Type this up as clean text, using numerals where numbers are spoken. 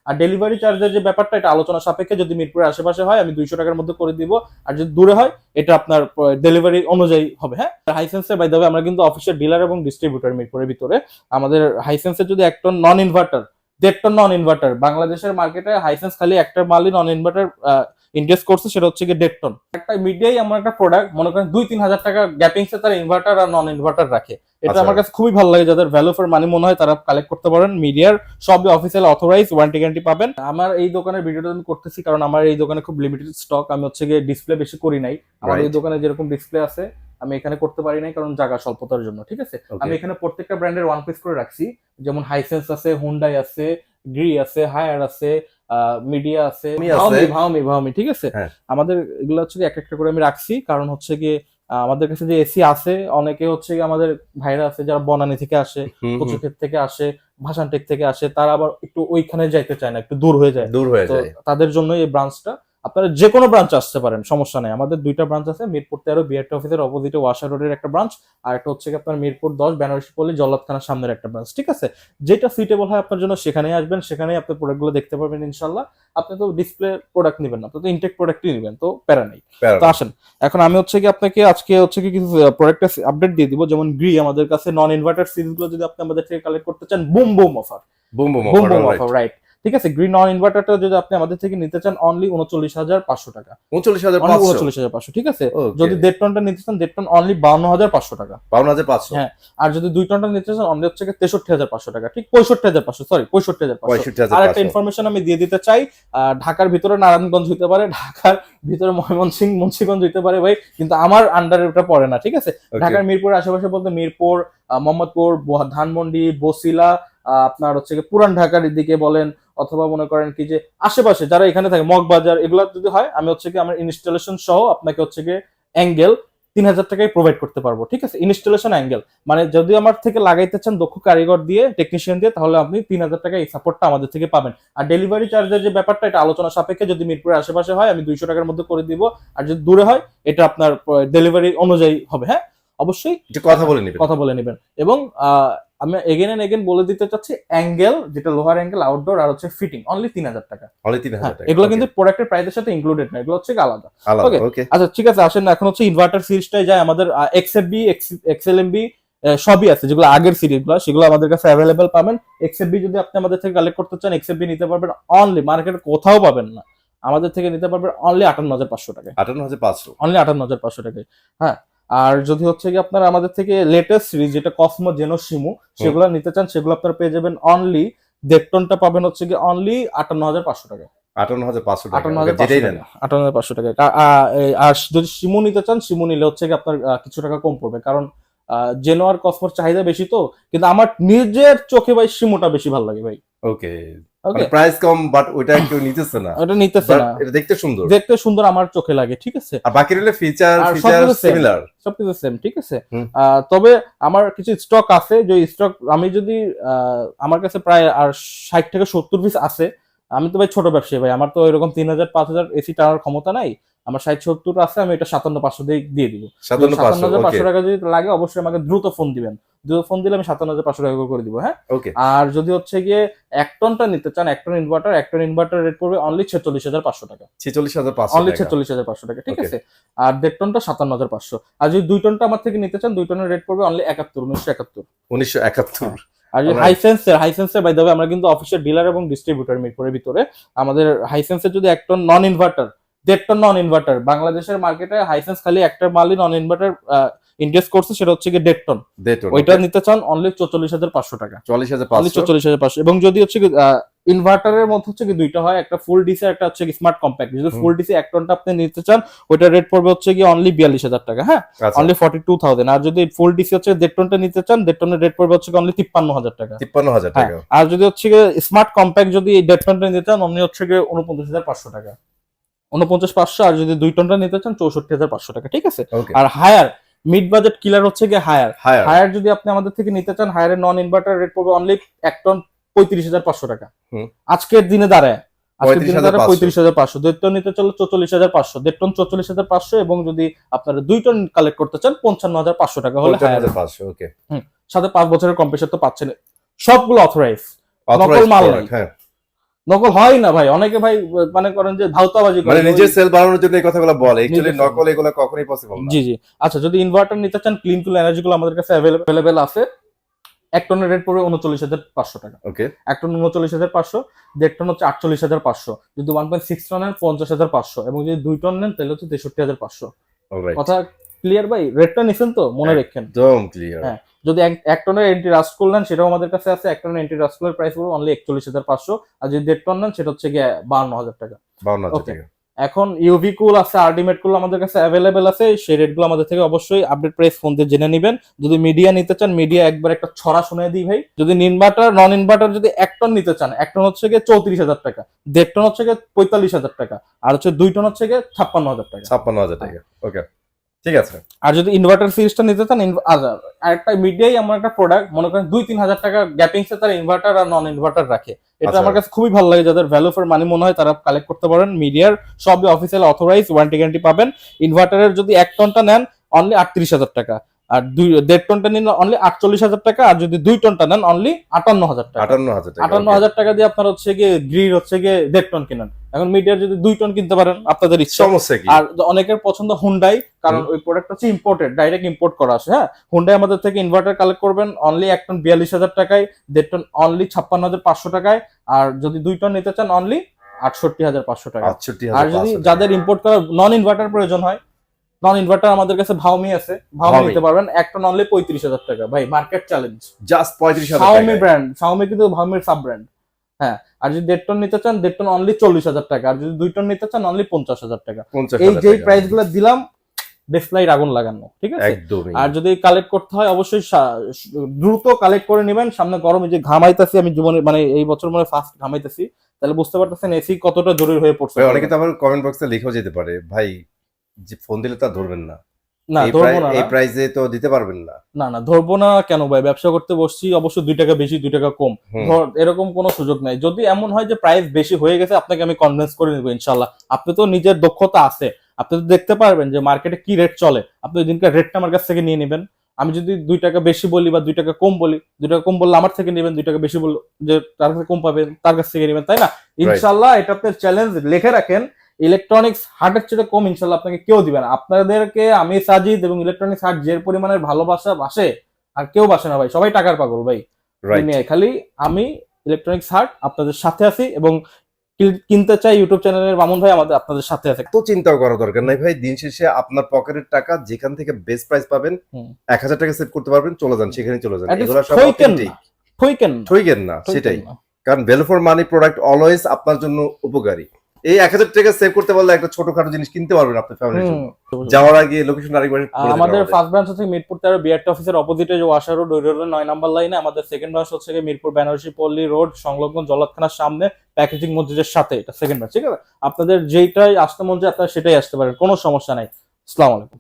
আর delivery চার্জের যে ব্যাপারটা এটা আলোচনা সাপেক্ষে, যদি মিরপুরের আশেপাশে হয় আমি 200 টাকার মধ্যে করে দিব, আর যদি দূরে হয় এটা আপনার ডেলিভারি অনুযায়ী হবে। হ্যাঁ, হাইসেন্সের বাই দ্য ওয়ে আমরা কিন্তু অফিসিয়াল ডিলার এবং ডিস্ট্রিবিউটর মিরপুরের ভিতরে। আমাদের হাইসেন্সের যদি 1 ton non inverter, 1.5 ton non inverter, বাংলাদেশের মার্কেটে হাইসেন্স খালি একটা মালই নন ইনভার্টার ইন্ডেক্স করছে, সেটা হচ্ছে কি 1.5 টন। একটা মিডিয়াই এমন একটা প্রোডাক্ট, মনে করেন 2-3 হাজার টাকা গ্যাপিংসে তারা ইনভার্টার আর নন ইনভার্টার রাখে। এটা আমার কাছে খুবই ভালো লাগে, যাদের ভ্যালু ফর মানি মনে হয় তারা কালেক্ট করতে পারেন। মিডিয়ার সবই অফিসিয়াল অথরাইজ, ওয়ারেন্টি গ্যারান্টি পাবেন। আমার এই দোকানের ভিডিওটা আমি করতেছি কারণ আমার এই দোকানে খুব লিমিটেড স্টক, আমি হচ্ছে গিয়ে ডিসপ্লে বেশি করি নাই। আমার এই দোকানে যেরকম ডিসপ্লে আছে আমি এখানে করতে পারি নাই কারণ জায়গা স্বল্পতার জন্য। ঠিক আছে, আমি এখানে প্রত্যেকটা ব্র্যান্ডের ওয়ান পিস করে রাখছি, যেমন হাইসেন্স আছে, হুন্ডাই আছে, গ্রি আছে, হায়ার আছে, মিডিয়া আছে, ভাওমি। ঠিক আছে, আমাদের এগুলো হচ্ছে এক একটা করে আমি রাখছি, কারণ হচ্ছে গিয়ে আমাদের কাছে যে এসি আছে, অনেকে হচ্ছে গিয়ে আমাদের ভাইরা আছে যারা বনানী থেকে আসে, কচুক্ষেত থেকে আসে, ভাসানটেক থেকে আসে, তারা আবার একটু ওইখানে যাইতে চায় না, একটু দূর হয়ে যায়। তাদের জন্য এই ব্রাঞ্চটা, আপনারা যে কোনো ব্রাঞ্চ আসতে পারেন, সমস্যা নেই। আমাদের 2টা ব্রাঞ্চ আছে, মিরপুর 13 বিআরটি অফিসের অপোজিটে ওয়াশা রোডের একটা ব্রাঞ্চ, আর একটা হচ্ছে আপনার মিরপুর 10 বেনারসি পল্লী জল্লাদখানার সামনের একটা ব্রাঞ্চ। ঠিক আছে, যেটা সুইটেবল হয় আপনার জন্য সেখানেই আসবেন, সেখানেই আপনি প্রোডাক্টগুলো দেখতে পারবেন ইনশাল্লাহ। আপনি তো ডিসপ্লে প্রোডাক্ট নেবেন না, আপনি তো ইনটেক প্রোডাক্টই নেবেন, তো প্যারা নেই। তো আসেন, এখন আমি হচ্ছে কি আপনাকে আজকে হচ্ছে কি কিছু প্রোডাক্টের আপডেট দিয়ে দিব। যেমন গ্রি, আমাদের কাছে নন ইনভার্টার সিরিজগুলো যদি আপনি আমাদের থেকে কালেক্ট করতে চান, বুম বুম অফার, রাইট। ঠিক আছে, গ্রিন নন ইনভার্টারটা যদি আপনি আমাদের থেকে নিতে চান অনলি 39,500 টাকা। 39,500, ঠিক আছে। যদি 1.5 টনটা নিতে চান, 1.5 টন অনলি 52,500 টাকা। 52,500, হ্যাঁ। আর যদি 2 টনটা নিতে চান অনলি হচ্ছে 63,500 টাকা, ঠিক 65,500, সরি 65,500। আর একটা ইনফরমেশন আমি দিয়ে দিতে চাই, ঢাকার ভিতরে নারায়ণগঞ্জ হইতে পারে, ঢাকার ভিতরে ময়মনসিংহ, মুন্সিগঞ্জ হইতে পারে ভাই, কিন্তু আমার আন্ডারে ওটা পড়ে না। ঠিক আছে, ঢাকার মিরপুরের আশেপাশে বলতে মিরপুর, মোহাম্মদপুর, ধানমন্ডি, বসিলা, আপনার হচ্ছে পুরান ঢাকার দিকে বলেন, অথবা মনে করেন কি যে আশেপাশে যারা এখানে থাকে, মগবাজার, এগুলো যদি হয় আমি হচ্ছে কি আমার ইনস্টলেশন সহ আপনাকে হচ্ছে কি অ্যাঙ্গেল 3,000 টাকায় প্রোভাইড করতে পারবো। ঠিক আছে, ইনস্টলেশন অ্যাঙ্গেল মানে যদি আমার থেকে লাগাইতে চান দক্ষ কারিগর দিয়ে, টেকনিশিয়ান দিয়ে, তাহলে আপনি 3,000 টাকা এই সাপোর্টটা আমাদের থেকে পাবেন। আর ডেলিভারি চার্জের যে ব্যাপারটা এটা আলোচনা সাপেক্ষে, যদি মিরপুরের আশেপাশে হয় আমি 200 টাকার মধ্যে করে দিব, আর যদি দূরে হয় এটা আপনার ডেলিভারি অনুযায়ী হবে। হ্যাঁ, অবশ্যই কথা বলে নেবেন। এবং আমি এগেন এন্ড এগেন বলে দিতে চাচ্ছি, অ্যাঙ্গেল যেটা লোহার অ্যাঙ্গেল আউটডোর আর হচ্ছে ফিটিং অনলি 3,000 টাকা। এগুলো কিন্তু প্রোডাক্টের প্রাইসের সাথে ইনক্লুডেড না, এগুলো হচ্ছে আলাদা। ওকে, আচ্ছা ঠিক আছে, আসেন এখন হচ্ছে ইনভার্টার সিরিজটাই যায়। আমাদের এক্সএফবি, এক্সএলএমবি সবই আছে, যেগুলো আগের সিরিজগুলো সেগুলো আমাদের কাছে অ্যাভেলেবেল পাবেন। এক্সএফবি যদি আপনি আমাদের থেকে কালেক্ট করতে চান, এক্সএফবি নিতে পারবেন অনলি, মার্কেটে কোথাও পাবেন না, আমাদের থেকে নিতে পারবেন অনলি 58,500 টাকা। 58,500, অনলি 58,500 টাকায়। হ্যাঁ, আর যদি হচ্ছে কি আপনারা আমাদের থেকে লেটেস্ট সিরিজ যেটা কসমো, জেনো, শিমু, সেগুলো নিতে চান, সেগুলো আপনারা পেয়ে যাবেন অনলি 1.5 টনটা পাবেন হচ্ছে কি অনলি 58,500 টাকা। 58,500 টাকা, 58,500 টাকা। আর যদি শিমু নিতে চান, শিমু নিলে হচ্ছে কি আপনার কিছু টাকা কম পড়বে, কারণ জেনো আর কসমোর চাহিদা বেশি তো, কিন্তু আমার নিজের চোখে ভাই শিমুটা বেশি ভালো লাগে ভাই। ওকে, প্রাইস কম, বাট ওটা কেউ নিতেছে না, ওটা নিতেছে না, এটা দেখতে সুন্দর আমার চোখে লাগে। ঠিক আছে, আর বাকি রইলে ফিচার সিমিলার, সবকিছু সেম। ঠিক আছে, তবে আমার কিছু স্টক আছে, যে স্টক আমি যদি আমার কাছে প্রায় আর 60 থেকে 70 পিস আছে। আমি তো ভাই ছোট ব্যবসায়ী ভাই, আমার তো এরকম 3,000 5,000 এসি টানার ক্ষমতা নাই। আমার 60-70 আছে, আমি এটা 57,500 দিয়ে দিব। 57,500 টাকা যদি লাগে অবশ্যই আমাকে দ্রুত ফোন দিবেন, ফোন দিলে আমি 57,500 টাকা করে দিব। হ্যাঁ, আর যদি হচ্ছে গিয়ে 1 টনটা নিতে চান, 1 টন ইনভার্টার রেট পড়বে অনলি 46,500 টাকা। 46,500 টাকা। ঠিক আছে, আর 1.5 টনটা 57,500। আর যদি 2 টনটা আমার থেকে নিতে চান, 2 টনের রেট পড়বে অনলি 1971। আর হাইসেন্সের বাই দ্য ওয়ে আমরা কিন্তু অফিসিয়াল ডিলার এবং ডিস্ট্রিবিউটর মিরপুরের ভিতরে। আমাদের হাইসেন্সের যদি 1 ton non inverter, 1.5 ton non inverter, বাংলাদেশের মার্কেটে হাইসেন্স খালি একটা মালই নন ইনভার্টার ইন্ডেক্স করছে, সেটা হচ্ছে কি 1.5 টন। ওইটা নিতে চান অনলি 44,500 টাকা। 44,500। এবং যদি হচ্ছে ইনভার্টারের মধ্যে হচ্ছে কি দুইটা হয়, একটা ফুল ডিসি, একটা হচ্ছে স্মার্ট কম্প্যাক্ট। যদি ফুল ডিসি 1 টনটা আপনি নিতে চান, ওইটার রেট পড়বে হচ্ছে কি অনলি 42,000 টাকা। হ্যাঁ, অনলি 42,000। আর যদি ফুল ডিসি হচ্ছে 1.5 টনটা নিতে চান, 1.5 টনের রেট পড়বে হচ্ছে অনলি 53,000 টাকা। 53,000 টাকা। আর যদি হচ্ছে স্মার্ট কম্প্যাক্ট যদি 1.5 টনটা নিতে চান, অনলি হচ্ছে 49,500 টাকা। 49,500। আর যদি 2 টনটা নিতে চান 64,500 টাকা। ঠিক আছে, আর হায়ার মিড বাজেট কিলার হচ্ছে গিয়ে হায়ার যদি আপনি আমাদের থেকে নিতে চান, হায়ারের নন ইনভার্টার রেট পড়বে অনলি 1 টন 35,500 টাকা। আজকের দিনে দাঁড়ায় 35,500। 2 টন নিতে চলো 44,500, 1.5 টন 44,500। এবং যদি আপনারা 2 টন কালেক্ট করতে চান 55,500 টাকা হলে হায়ার। সাথে 5 বছরের কম্প্রেসার তো পাচ্ছেন, সবগুলো অথরাইজ, নকল মাল নাই। নকল হয় না ভাই, অনেকে ভাই মানে করেন যে ধাউতাবাজি করে মানে নিজের সেল বাড়ানোর জন্য এই কথাগুলো বলে, অ্যাকচুয়ালি নকল এগুলো কখনোই পসিবল না। জি জি। আচ্ছা, যদি ইনভার্টার নিতে চান ক্লিন কুল এনার্জি গুলো আমাদের কাছে অ্যাভেলেবেল আছে। 1 টনের রেট পড়বে 39,500 টাকা। ওকে, 1 টন 39,500, 1.5 টন হচ্ছে 48,500, যদি 1.6 টন নেন 50,500, এবং যদি 2 টন নেন তাহলে হচ্ছে 63,500। অলরাইট, কথা ক্লিয়ার ভাই? রেটটা নিছেন তো, মনে রাখেন। একদম ক্লিয়ার। হ্যাঁ, যদি 1 টনের এন্টি রাস্টকুল নেন সেটাও আমাদের কাছে আছে। 1 টনের এন্টি রাস্টকুলের প্রাইস পড়বে অনলি 41,500, আর যদি 1.5 টন নেন সেটা হচ্ছে গিয়ে 52,000 টাকা। 52,000 ওকে। টাকা। এখন ইউভি কুল আছে, আল্টিমেট কুল আমাদের কাছে অ্যাভেলেবেল আছে। সেই রেটগুলো আমাদের থেকে অবশ্যই আপডেট প্রাইস ফোন দিয়ে জেনে নেবেন। যদি মিডিয়া নিতে চান, মিডিয়া একবার একটা ছড়া শুনে দিই ভাই। যদি ইনভার্টার নন ইনভার্টার যদি 1 টন নিতে চান, 1 টন হচ্ছে গিয়ে 34,000 টাকা, 1.5 টন হচ্ছে গিয়ে 45,000 টাকা, আর হচ্ছে 2 টন হচ্ছে গিয়ে 56,000 টাকা। 56,000 টাকা। ওকে, ঠিক আছে। আর যদি ইনভার্টার সিরিজটা নিতে চান, আর একটা মিডিয়াই এমন একটা প্রোডাক্ট, মনে করেন 2-3 হাজার টাকা গ্যাপিংসে তারা ইনভার্টার আর নন ইনভার্টার রাখে। এটা আচ্ছা। আমার কাছে খুবই ভালো লাগে। যাদের ভ্যালু ফর মানি মনে হয় তারা কালেক্ট করতে পারেন। মিডিয়ার সবই অফিসিয়াল অথরাইজ, ওয়ারেন্টি গ্যারান্টি পাবেন। ইনভার্টারের যদি 1 টনটা নেন অনলি 38,000 টাকা, আর 1.5 টনটা নিন অনলি 48,000 টাকা, আর যদি 2 টনটা নেন অনলি 58,000 টাকা। 58,000 টাকা। 58,000 টাকা দিয়ে আপনার হচ্ছে গিয়ে গ্রিড হচ্ছে গিয়ে 1.5 টন কিনেন। এখন মিডিয়ার যদি 2 টন কিনতে পারেন আপনাদের ইচ্ছা। সমস্যা কি? আর অনেকের পছন্দ হুন্ডাই, কারণ ওই প্রোডাক্ট হচ্ছে ইম্পোর্টেড, ডাইরেক্ট ইম্পোর্ট করা আসে। হ্যাঁ, হুন্ডাই আমাদের থেকে ইনভার্টার কালেক্ট করবেন অনলি 1 টন 42,000 টাকায়, 1.5 টন অনলি 56,500 টাকায়, আর যদি 2 টন নিতে চান অনলি 68,500 টাকা। আর 68,500 যদি টাকা। যাদের ইম্পোর্ট করা নন ইনভার্টার প্রয়োজন হয়, নন ইনভার্টার আমাদের কাছে ভাওমি আছে, ভাওমি ভাওমি। নিতে পারবেন 1 টন অনলি 35,000 টাকা। ভাই মার্কেট চ্যালেঞ্জ। জাস্ট 35,000 শাওমি টাকা। ব্র্যান্ড, শাওমি কিন্তু ভাওমির সাব ব্র্যান্ড। হ্যাঁ, আর যদি 1.5 টন নিতে চান, 1.5 টন অনলি 40,000 টাকা, আর যদি 2 টন নিতে চান অনলি 50,000 টাকা। 50,000 এই যে টাকা। প্রাইস গুলো দিলাম, ডিসপ্লের আগুন লাগানো, ঠিক আছে? একদমই। আর যদি কালেক্ট করতে হয় অবশ্যই দ্রুত কালেক্ট করে নেবেন। সামনে গরম, এই যে ঘামাইতেছি আমি জীবনে, মানে এই বছর মনে ফার্স্ট ঘামাইতেছি, তাহলে বুঝতে পারতেছেন এসি কতটা জরুরি হয়ে পড়ছে। ভাই, অনেকে তো আমার কমেন্ট বক্সে লিখেও যেতে পারে, ভাই যে ফোন দিলে তো আর ধরবেন না, না এই ধরবো না, এই প্রাইসে তো দিতে পারবেন না। না না ধরবো না কেন ভাই? ব্যবসা করতে বসছি, অবশ্যই 2 টাকা বেশি 2 টাকা কম, হুম। এরকম কোনো সুযোগ নাই। যদি এমন হয় যে প্রাইস বেশি হয়ে গেছে, আপনাকে আমি কনভিন্স করে নেবো ইনশাল্লাহ। আপনি তো নিজের দক্ষতা আছে, আপনি তো দেখতে পারবেন যে মার্কেটে কি রেট চলে, আপনি ওই দিনকার রেটটা আমার কাছ থেকে নিয়ে নেবেন। আমি যদি 2 টাকা বেশি বলি বা 2 টাকা কম বলি, 2 টাকা কম বললে আমার থেকে নেবেন, 2 টাকা বেশি বললে যে তার কাছে কম পাবেন তার কাছ থেকে নেবেন, তাই না? ইনশাল্লাহ এটা আপনার চ্যালেঞ্জ, লিখে রাখেন। ইলেকট্রনিক্স হার্টের চেয়ে কম ইনশাল্লাহ আপনাকে কেউ দিবে না। আপনাদেরকে আমি সাজিদ এবং ইলেকট্রনিক্স হার্ট যে পরিমাণের ভালোবাসা বাসে, আর কেউ বাসে না ভাই, সবাই টাকার পাগল ভাই দুনিয়ায়। খালি আমি ইলেকট্রনিক্স হার্ট আপনাদের সাথে আছি, এবং কিনতে চাই ইউটিউব চ্যানেলের মামুন ভাই আমাদের আপনাদের সাথে আছে। তো চিন্তাও করা দরকার নাই ভাই, দিন শেষে আপনার পকেটের টাকা যেখান থেকে বেস্ট প্রাইস পাবেন, 1,000 টাকা সেভ করতে পারবেন, চলে যান সেখানে, চলে যান। এগুলো সব অথেন্টিক, ঠইকেন না সেটাই। কারণ value for money product always আপনার জন্য উপকারী। এই 1,000 টাকা সেভ করতে পারলে একটা ছোটখাটো জিনিস কিনতে পারবেন আপনার ফ্যামিলির জন্য। যাওয়ার আগে লোকেশন আরেকবার বলে দেন। আমাদের ফার্স্ট ব্রাঞ্চ হচ্ছে মিরপুর 13 বিআরটি অফিসের অপোজিটে যে ওয়াশা রোড, ওই রোডের 9 নাম্বার লাইনে। আমাদের সেকেন্ড ব্রাঞ্চ হচ্ছে মিরপুর বেনারসি পল্লী রোড সংলগ্ন জলাতখানার সামনে প্যাকেজিং মসজিদের সাথে, এটা সেকেন্ড ব্রাঞ্চ। ঠিক আছে, আপনাদের যেইটাই আসতে মন চায় আপনারা সেটাই আসতে পারেন, কোনো সমস্যা নাই। আসসালামু আলাইকুম।